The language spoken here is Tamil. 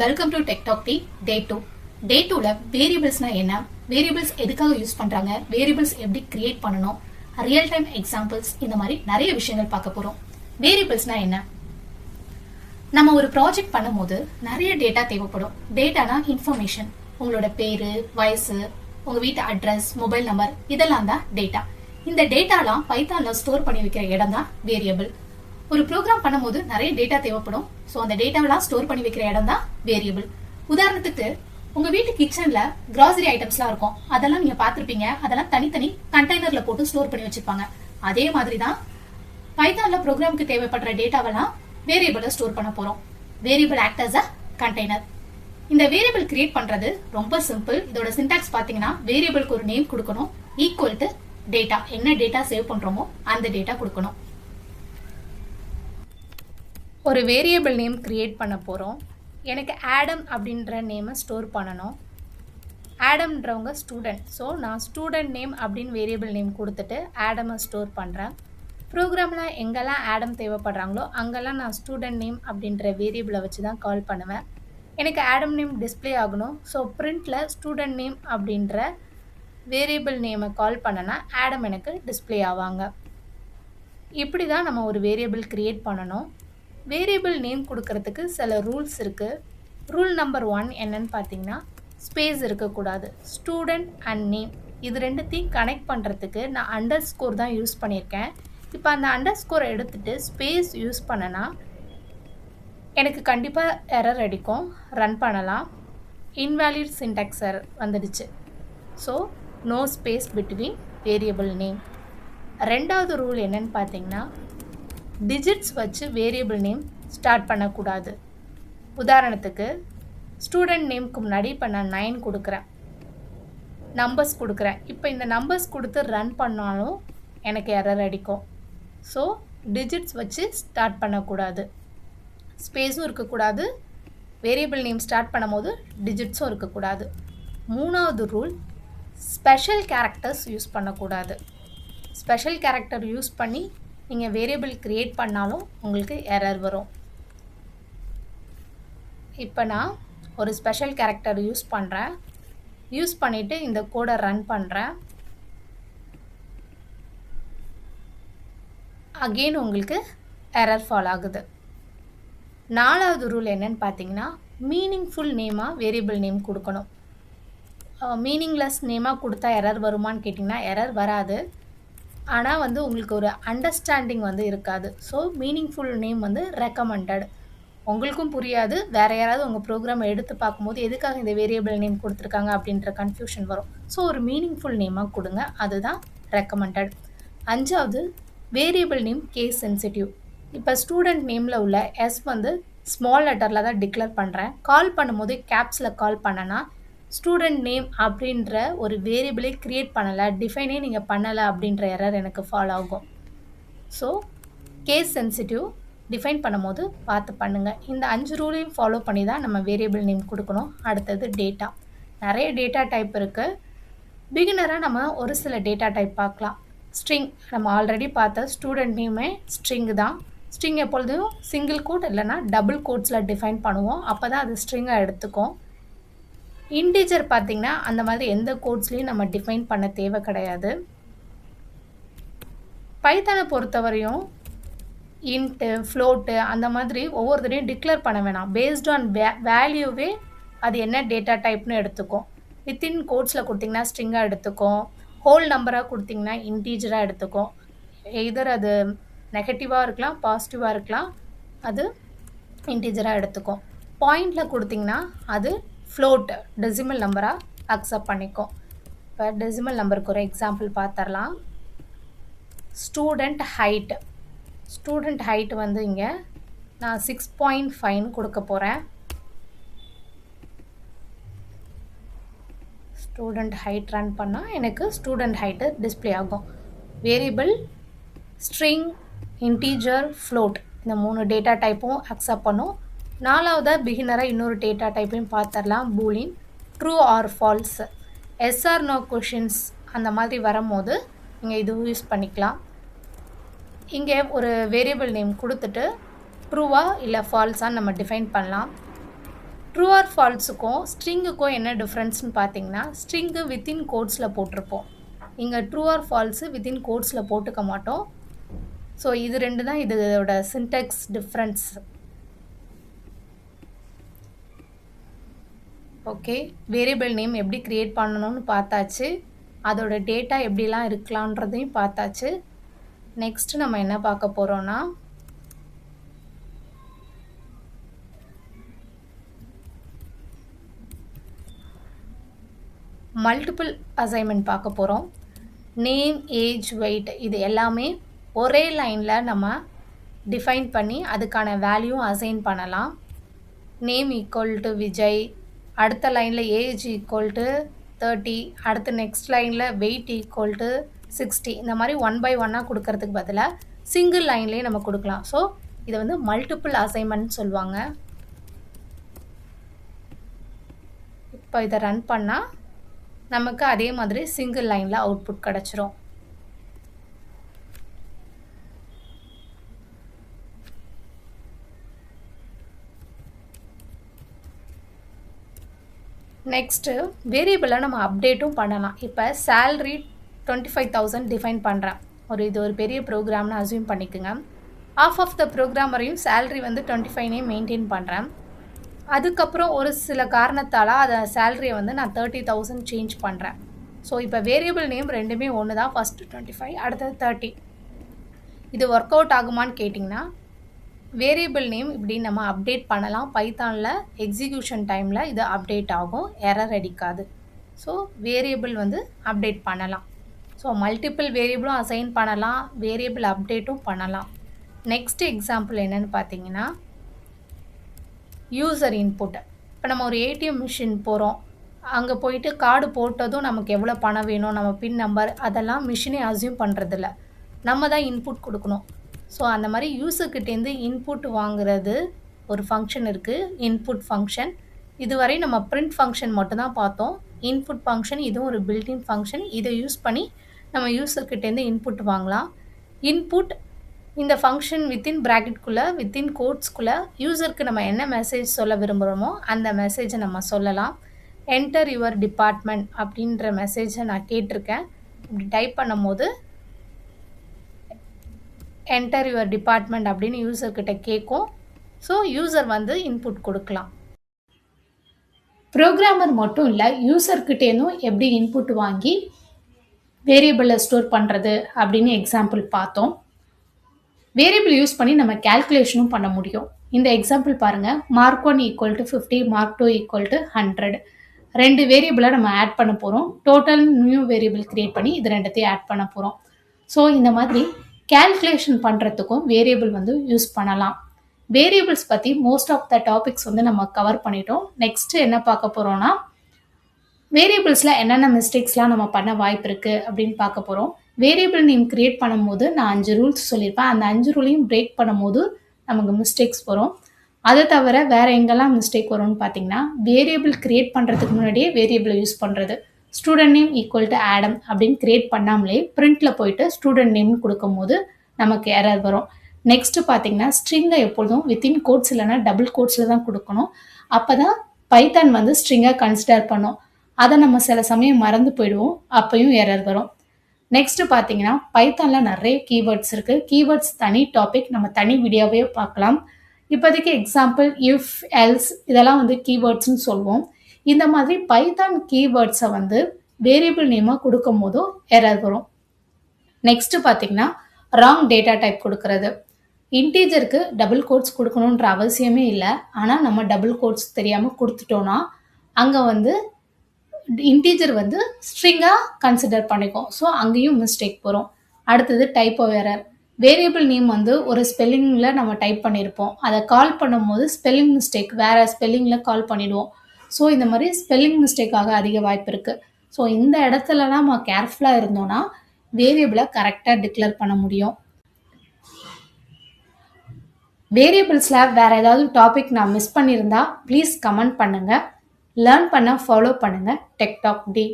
வெல்கம் டு டெக் டாக் டி டே 2. டே 2ல வேரியபிள்ஸ்னா என்ன, வேரியபிள்ஸ் எதுக்காக யூஸ் பண்றாங்க, வேரியபிள்ஸ் எப்படி கிரியேட் பண்ணணும், ரியல் டைம் எக்ஸாம்பிள்ஸ், இந்த மாதிரி நிறைய விஷயங்கள் பார்க்க போறோம். வேரியபிள்ஸ்னா என்ன? நம்ம ஒரு ப்ராஜெக்ட் பண்ணும்போது நிறைய டேட்டா தேவைப்படும். டேட்டானா இன்ஃபர்மேஷன், உங்களோட பேரு, வயசு, உங்க வீட்டு அட்ரஸ், மொபைல் நம்பர், இதெல்லாம் தான் டேட்டா. இந்த டேட்டாலாம் பைத்தான்ல ஸ்டோர் பண்ணி வைக்கிற இடம் தான் வேரியபிள். ஒரு ப்ரோக்ராம் பண்ணும்போது நிறைய டேட்டா தேவைப்படும். ஸோ அந்த டேட்டாவெல்லாம் ஸ்டோர் பண்ணி வைக்கிற இடம் தான் வேரியபிள். உதாரணத்துக்கு உங்க வீட்டு கிச்சன்ல கிராசரி ஐட்டம்ஸ்லாம் இருக்கும், அதெல்லாம் நீங்க பார்த்திருப்பீங்க. அதெல்லாம் தனித்தனி கண்டெய்னர்ல போட்டு ஸ்டோர் பண்ணி வச்சிருப்பாங்க. அதே மாதிரி தான் பைத்தான்ல ப்ரோக்ராமுக்கு தேவைப்படுற டேட்டாவெல்லாம் வேரியபிள ஸ்டோர் பண்ண போறோம். Variable act as a container. இந்த வேரியபிள் கிரியேட் பண்றது ரொம்ப சிம்பிள். இதோட சின்டாக்ஸ் பாத்தீங்கன்னா, வேரியபிளுக்கு ஒரு நேம் கொடுக்கணும், ஈக்குவல் டு டேட்டா, என்ன டேட்டா சேவ் பண்றோமோ அந்த டேட்டா கொடுக்கணும். ஒரு வேரியபிள் நேம் கிரியேட் பண்ண போகிறோம். எனக்கு ஆடம் அப்படின்ற நேமை ஸ்டோர் பண்ணணும். ஆடம்ன்றவங்க ஸ்டூடெண்ட், ஸோ நான் ஸ்டூடெண்ட் நேம் அப்படின்னு வேரியபிள் நேம் கொடுத்துட்டு ஆடமை ஸ்டோர் பண்ணுறேன். ப்ரோக்ராமில் எங்கெல்லாம் ஆடம் தேவைப்படுறாங்களோ அங்கெல்லாம் நான் ஸ்டூடெண்ட் நேம் அப்படின்ற வேரியபிளை வச்சு தான் கால் பண்ணுவேன். எனக்கு ஆடம் நேம் டிஸ்பிளே ஆகணும், ஸோ பிரிண்டில் ஸ்டூடெண்ட் நேம் அப்படின்ற வேரியபிள் நேமை கால் பண்ணனா ஆடம் எனக்கு டிஸ்பிளே ஆவாங்க. இப்படி தான் நம்ம ஒரு வேரியபிள் கிரியேட் பண்ணணும். வேரியபிள் நேம் கொடுக்கறதுக்கு சில ரூல்ஸ் இருக்குது. ரூல் நம்பர் 1 என்னன்னு பார்த்தீங்கன்னா, ஸ்பேஸ் இருக்கக்கூடாது. ஸ்டூடெண்ட் அண்ட் நேம் இது ரெண்டுத்தையும் கனெக்ட் பண்ணுறதுக்கு நான் அண்டர் ஸ்கோர் தான் யூஸ் பண்ணியிருக்கேன். இப்போ அந்த அண்டர் ஸ்கோரை எடுத்துகிட்டு ஸ்பேஸ் யூஸ் பண்ணனா எனக்கு கண்டிப்பாக எரர் அடிக்கும். ரன் பண்ணலாம். இன்வேலிட் சின்டாக்ஸ் எரர் வந்துடுச்சு. So no space between variable name. ரெண்டாவது ரூல் என்னன்னு பார்த்தீங்கன்னா, டிஜிட்ஸ் வச்சு வேரியபிள் நேம் ஸ்டார்ட் பண்ணக்கூடாது. உதாரணத்துக்கு ஸ்டூடெண்ட் நேம்க்கு முன்னாடி இப்போ நான் 9 கொடுக்குறேன், நம்பர்ஸ் கொடுக்குறேன். இப்போ இந்த நம்பர்ஸ் கொடுத்து ரன் பண்ணாலும் எனக்கு எரர் அடிக்கும். ஸோ டிஜிட்ஸ் வச்சு ஸ்டார்ட் பண்ணக்கூடாது, ஸ்பேஸும் இருக்கக்கூடாது, வேரியபிள் நேம் ஸ்டார்ட் பண்ணும் போது டிஜிட்ஸும் இருக்கக்கூடாது. மூணாவது ரூல், ஸ்பெஷல் கேரக்டர்ஸ் யூஸ் பண்ணக்கூடாது. ஸ்பெஷல் கேரக்டர் யூஸ் பண்ணி நீங்கள் வேரியபிள் கிரியேட் பண்ணாலும் உங்களுக்கு எரர் வரும். இப்போ நான் ஒரு ஸ்பெஷல் கேரக்டர் யூஸ் பண்ணுறேன். யூஸ் பண்ணிவிட்டு இந்த கோடை ரன் பண்ணுறேன். அகெயின் உங்களுக்கு எரர் ஃபால் ஆகுது. நாலாவது ரூல் என்னன்னு பார்த்தீங்கன்னா, மீனிங்ஃபுல் நேமாக வேரியபிள் நேம் கொடுக்கணும். மீனிங்லெஸ் நேமாக கொடுத்தா எரர் வருமானு கேட்டிங்கன்னா எரர் வராது. ஆனால் உங்களுக்கு ஒரு அண்டர்ஸ்டாண்டிங் இருக்காது. So meaningful name recommended. உங்களுக்கும் புரியாது, வேறு யாராவது உங்கள் ப்ரோக்ராமை எடுத்து பார்க்கும்போது எதுக்காக இந்த வேரியபிள் நேம் கொடுத்துருக்காங்க அப்படின்ற கன்ஃபியூஷன் வரும். ஸோ ஒரு மீனிங்ஃபுல் நேமாக கொடுங்க, அதுதான் ரெக்கமெண்டட். அஞ்சாவது, வேரியபிள் நேம் கேஸ் சென்சிட்டிவ். இப்போ ஸ்டூடெண்ட் நேமில் உள்ள எஸ் ஸ்மால் லெட்டரில் தான் டிக்ளேர் பண்ணுறேன். கால் பண்ணும்போது கேப்ஸில் கால் பண்ணனா ஸ்டூடெண்ட் நேம் அப்படின்ற ஒரு வேரியபிளை க்ரியேட் பண்ணலை, டிஃபைனே நீங்கள் பண்ணலை அப்படின்ற எரர் எனக்கு ஃபாலோ ஆகும். ஸோ கேஸ் சென்சிட்டிவ் டிஃபைன் பண்ணும்போது பார்த்து பண்ணுங்கள். இந்த 5 ரூலையும் ஃபாலோ பண்ணி தான் நம்ம வேரியபிள் நேம் கொடுக்கணும். அடுத்தது டேட்டா. நிறைய டேட்டா டைப் இருக்குது. பிகினராக நம்ம ஒரு சில டேட்டா டைப் பார்க்கலாம். ஸ்ட்ரிங், நம்ம ஆல்ரெடி பார்த்த ஸ்டூடெண்ட் நேமே ஸ்ட்ரிங் தான். ஸ்ட்ரிங் எப்பொழுதும் சிங்கிள் கோட் இல்லைனா டபுள் கோட்ஸில் டிஃபைன் பண்ணுவோம், அப்போ தான் அது ஸ்ட்ரிங்காக எடுத்துக்கும். இன்டிஜர் பார்த்திங்கன்னா அந்த மாதிரி எந்த கோட்ஸ்லையும் நம்ம டிஃபைன் பண்ண தேவை கிடையாது. பைத்தானை பொறுத்தவரையும் இன்ட்டு, ஃப்ளோட்டு அந்த மாதிரி ஒவ்வொருத்தரையும் டிக்ளேர் பண்ண வேணாம். பேஸ்ட் ஆன் வேல்யூவே அது என்ன டேட்டா டைப்னு எடுத்துக்கும். வித்தின் கோட்ஸில் கொடுத்திங்கன்னா ஸ்ட்ரிங்காக எடுத்துக்கும், ஹோல் நம்பராக கொடுத்திங்கன்னா இன்டீஜராக எடுத்துக்கும். எதர் அது நெகட்டிவாக இருக்கலாம், பாசிட்டிவாக இருக்கலாம், அது இன்டீஜராக எடுத்துக்கும். பாயிண்டில் கொடுத்திங்கன்னா அது ஃப்ளோட் டெசிமல் நம்பராக அக்செப்ட் பண்ணிக்கும். இப்போ டெசிமல் நம்பருக்கு ஒரு எக்ஸாம்பிள் பார்த்துடலாம். Student height. ஸ்டூடெண்ட் ஹைட் இங்கே நான் 6.5 கொடுக்க போகிறேன். ஸ்டூடெண்ட் ஹைட் ரன் பண்ணால் எனக்கு ஸ்டூடெண்ட் ஹைட்டு டிஸ்பிளே ஆகும். வேரியபிள், ஸ்ட்ரிங், இன்டீஜர், ஃப்ளோட் இந்த 3 டேட்டா டைப்பும் அக்செப்ட் பண்ணும். நாலாவதாக பிகினராக இன்னொரு டேட்டா டைப்பையும் பார்த்துடலாம். Boolean, true or false, yes or no questions அந்த மாதிரி வரும்போது நீங்கள் இது யூஸ் பண்ணிக்கலாம். இங்கே ஒரு வேரியபிள் நேம் கொடுத்துட்டு ட்ரூவா இல்லை ஃபால்ஸான்னு நம்ம டிஃபைன் பண்ணலாம். ட்ரூ ஆர் ஃபால்ஸுக்கும் ஸ்ட்ரிங்குக்கும் என்ன டிஃப்ரென்ஸ்னு பார்த்தீங்கன்னா, ஸ்ட்ரிங்கு வித்தின் கோட்ஸில் போட்டிருப்போம். இங்கே ட்ரூ ஆர் ஃபால்ஸு வித்தின் கோட்ஸில் போட்டுக்க மாட்டோம். ஸோ இது 2 தான் இதோட Sintex difference. Okay, variable name எப்படி கிரியேட் பண்ணணும்னு பார்த்தாச்சு. அதோட டேட்டா எப்படிலாம் இருக்கலான்றதையும் பார்த்தாச்சு. நெக்ஸ்ட் நம்ம என்ன பார்க்க போகிறோன்னா, மல்டிபிள் அசைன்மெண்ட் பார்க்க போகிறோம். நேம், ஏஜ், வெயிட் இது எல்லாமே ஒரே லைனில் நம்ம டிஃபைன் பண்ணி அதுக்கான வேல்யூ அசைன் பண்ணலாம். நேம் ஈக்குவல் டு விஜய், அடுத்த லைனில் ஏஜ் ஈக்குவல் டு 30, அடுத்த நெக்ஸ்ட் லைனில் வெயிட் ஈக்குவல் டு 60. இந்த மாதிரி 1 by 1 கொடுக்கறதுக்கு பதிலாக சிங்கிள் லைன்லேயே நம்ம கொடுக்கலாம். ஸோ இதை வந்து மல்டிபிள் அசைன்மெண்ட் சொல்லுவாங்க. இப்போ இதை ரன் பண்ணால் நமக்கு அதே மாதிரி சிங்கிள் லைனில் அவுட்புட் கிடச்சிரும். நெக்ஸ்ட்டு வேரியபிளை நம்ம அப்டேட்டும் பண்ணலாம். இப்போ சேல்ரி 25,000 டிஃபைன் பண்ணுறேன். இது ஒரு பெரிய ப்ரோக்ராம்னு அசியூம் பண்ணிக்கோங்க. ஆஃப் த ப்ரோக்ராம் வரையும் சேல்ரி வந்து 25 மெயின்டைன் பண்ணுறேன். அதுக்கப்புறம் ஒரு சில காரணத்தால் அதை சேல்ரியை வந்து நான் 30,000 சேஞ்ச் பண்ணுறேன். ஸோ இப்போ வேரியபிள் நேம் ரெண்டுமே ஒன்று தான். ஃபஸ்ட்டு 25, அடுத்தது 30. இது ஒர்க் அவுட் ஆகுமான்னு கேட்டிங்கன்னா, வேரியபிள் நேம் இப்படி நம்ம அப்டேட் பண்ணலாம். பைத்தானில் எக்ஸிக்யூஷன் டைமில் இது அப்டேட் ஆகும், எரர் அடிக்காது. ஸோ வேரியபிள் வந்து அப்டேட் பண்ணலாம். ஸோ மல்டிபிள் வேரியபிளும் அசைன் பண்ணலாம், வேரியபிள் அப்டேட்டும் பண்ணலாம். நெக்ஸ்ட் எக்ஸாம்பிள் என்னென்னு பார்த்தீங்கன்னா, யூசர் இன்புட். இப்போ நம்ம ஒரு ஏடிஎம் மிஷின் போகிறோம், அங்கே போயிட்டு கார்டு போட்டதும் நமக்கு எவ்வளோ பணம் வேணும், நம்ம பின் நம்பர் அதெல்லாம் மிஷினே அசியூம் பண்ணுறதில்ல, நம்ம தான் இன்புட் கொடுக்கணும். ஸோ அந்த மாதிரி யூசர்கிட்டேருந்து இன்புட் வாங்குறது ஒரு ஃபங்க்ஷன் இருக்குது, இன்புட் ஃபங்க்ஷன். இதுவரை நம்ம பிரிண்ட் ஃபங்க்ஷன் மட்டும்தான் பார்த்தோம். இன்புட் ஃபங்க்ஷன் இதுவும் ஒரு பில்டின் ஃபங்க்ஷன். இதை யூஸ் பண்ணி நம்ம யூசர்கிட்டேருந்து இன்புட் வாங்கலாம். இன்புட் இந்த ஃபங்க்ஷன் வித்தின் ப்ராக்கெட்குள்ளே வித்தின் கோட்ஸ்குள்ளே யூசருக்கு நம்ம என்ன மெசேஜ் சொல்ல விரும்புகிறோமோ அந்த மெசேஜை நம்ம சொல்லலாம். என்டர் யுவர் டிபார்ட்மெண்ட் அப்படின்ற மெசேஜை நான் கேட்டிருக்கேன். இப்படி டைப் பண்ணும் போது என்டர் யுவர் டிபார்ட்மெண்ட் அப்படின்னு யூசர்கிட்ட கேட்கும். ஸோ யூசர் வந்து இன்புட் கொடுக்கலாம். ப்ரோக்ராமர் மட்டும் இல்லை, யூசர்கிட்டேருந்தும் எப்படி இன்புட் வாங்கி வேரியபிளை ஸ்டோர் பண்ணுறது அப்படின்னு எக்ஸாம்பிள் பார்த்தோம். வேரியபிள் யூஸ் பண்ணி நம்ம கேல்குலேஷனும் பண்ண முடியும். இந்த எக்ஸாம்பிள் பாருங்கள். Mark 1 equal to 50, mark 2 equal to 100. 2 வேரியபிளை நம்ம ஆட் பண்ண போகிறோம். டோட்டல் நியூ வேரியபிள் கிரியேட் பண்ணி இது ரெண்டுத்தையும் ஆட் பண்ண போகிறோம். ஸோ இந்த மாதிரி கேல்குலேஷன் பண்ணுறதுக்கும் வேரியபிள் வந்து யூஸ் பண்ணலாம். வேரியபிள்ஸ் பற்றி மோஸ்ட் ஆஃப் த டாபிக்ஸ் வந்து நம்ம கவர் பண்ணிட்டோம். நெக்ஸ்ட்டு என்ன பார்க்க போகிறோன்னா, வேரியபிள்ஸில் என்னென்ன மிஸ்டேக்ஸ்லாம் நம்ம பண்ண வாய்ப்பு இருக்குது அப்படின்னு பார்க்க போகிறோம். வேரியபிள் நேம் கிரியேட் பண்ணும்போது நான் 5 ரூல்ஸ் சொல்லியிருப்பேன். அந்த 5 ரூலையும் பிரேக் பண்ணும்போது நமக்கு மிஸ்டேக்ஸ் வரும். அதை தவிர வேறு எங்கெல்லாம் மிஸ்டேக் வரும்னு பார்த்தீங்கன்னா, வேரியபிள் கிரியேட் பண்ணுறதுக்கு முன்னாடியே வேரியபிளை யூஸ் பண்ணுறது. Student name equal to Adam அப்படின்னு கிரியேட் பண்ணாமலே பிரிண்டில் போயிட்டு ஸ்டூடெண்ட் நேம்னு கொடுக்கும் போது நமக்கு எரர் வரும். நெக்ஸ்ட்டு பார்த்தீங்கன்னா, ஸ்ட்ரிங்கை எப்பொழுதும் வித்தின் கோட்ஸ் இல்லைனா டபுள் கோட்ஸில் தான் கொடுக்கணும். அப்போ தான் பைத்தான் வந்து ஸ்ட்ரிங்காக கன்சிடர் பண்ணும். அதை நம்ம சில சமயம் மறந்து போயிடுவோம், அப்பையும் எரர் வரும். நெக்ஸ்ட்டு பார்த்தீங்கன்னா, பைத்தானில் நிறைய கீவேர்ட்ஸ் இருக்குது. கீவேர்ட்ஸ் தனி டாபிக், நம்ம தனி வீடியோவே பார்க்கலாம். இப்போதைக்கு எக்ஸாம்பிள் இஃப், எல்ஸ் இதெல்லாம் வந்து கீவேர்ட்ஸ்னு சொல்லுவோம். இந்த மாதிரி பைத்தான் கீவேர்ட்ஸை வந்து வேரியபிள் நேமாக கொடுக்கும் போதும் எரர் வரும். நெக்ஸ்ட்டு பார்த்தீங்கன்னா, ராங் டேட்டா டைப் கொடுக்கறது. இன்டீஜருக்கு டபுள் கோட்ஸ் கொடுக்கணுன்ற அவசியமே இல்லை. ஆனால் நம்ம டபுள் கோட்ஸ் தெரியாமல் கொடுத்துட்டோன்னா அங்கே வந்து இன்டீஜர் வந்து ஸ்ட்ரிங்காக கன்சிடர் பண்ணிக்கும். ஸோ அங்கேயும் மிஸ்டேக் வரும். அடுத்தது டைப்போ எரர். வேரியபிள் நேம் வந்து ஒரு ஸ்பெல்லிங்கில் நம்ம டைப் பண்ணியிருப்போம், அதை கால் பண்ணும்போது ஸ்பெல்லிங் மிஸ்டேக் வேறு ஸ்பெல்லிங்கில் கால் பண்ணிவிடுவோம். ஸோ இந்த மாதிரி ஸ்பெல்லிங் மிஸ்டேக்காக அதிக வாய்ப்பு இருக்குது. ஸோ இந்த இடத்துலலாம் நம்ம கேர்ஃபுல்லாக இருந்தோன்னா வேரியபிளை கரெக்டாக டிக்ளேர் பண்ண முடியும். வேரியபிள்ஸில் வேறு ஏதாவது டாபிக் நான் மிஸ் பண்ணியிருந்தா ப்ளீஸ் கமெண்ட் பண்ணுங்கள். லேர்ன் பண்ண ஃபாலோ பண்ணுங்கள். Tech talk D.